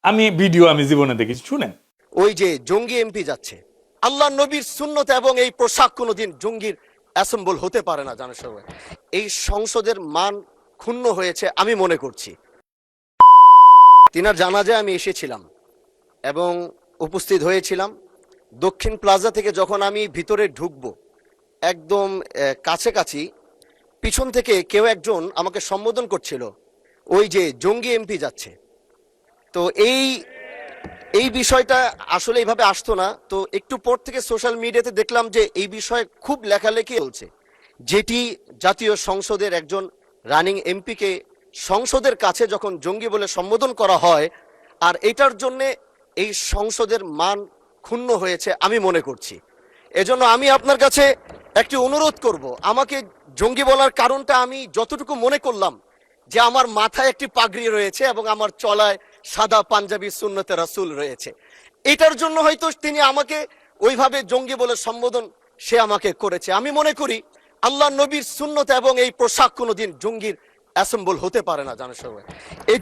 আমি ভিডিও আমি জীবনে দেখেছি, শুনেন। ওই যে জঙ্গি এমপি যাচ্ছে, আল্লাহ নবীর সুন্নত এবং এই পোশাক কোনোদিন জঙ্গির অ্যাসেম্বল হতে পারে না জানার সবাই। এই সংসদের মান ক্ষুণ্ণ হয়েছে আমি মনে করছি। তিনার জানাজায় আমি এসেছিলাম এবং উপস্থিত হয়েছিলাম। দক্ষিণ প্লাজা থেকে যখন আমি ভিতরে ঢুকবো, একদম কাছাকাছি পিছন থেকে কেউ একজন আমাকে সম্বোধন করছিল, ওই যে জঙ্গি এমপি যাচ্ছে। তো এই বিষয়টা আসলে এইভাবে আসতো না। তো একটু পর থেকে সোশ্যাল মিডিয়াতে দেখলাম যে এই বিষয়ে খুব লেখালেখি চলছে, যেটি জাতীয় সংসদের একজন রানিং এমপিকে সংসদের কাছে যখন জঙ্গি বলে সম্বোধন করা হয়, আর এটার জন্যে এই সংসদের মান ক্ষুণ্ণ হয়েছে আমি মনে করছি। এজন্য আমি আপনার কাছে একটি অনুরোধ করব, আমাকে জঙ্গি বলার কারণটা আমি যতটুকু মনে করলাম যে আমার মাথায় একটি পাগড়ি রয়েছে এবং আমার চলায় সাদা পাঞ্জাবি সুন্নতে রাসূল রয়েছে, এটার জন্য হয়তো তিনি আমাকে ওইভাবে জঙ্গি বলে সম্বোধন সে আমাকে করেছে। আমি মনে করি আল্লাহ নবীর সুন্নত এবং এই পোশাক কোনোদিন জঙ্গির অ্যাসেম্বল হতে পারে না জানার সবাই। এই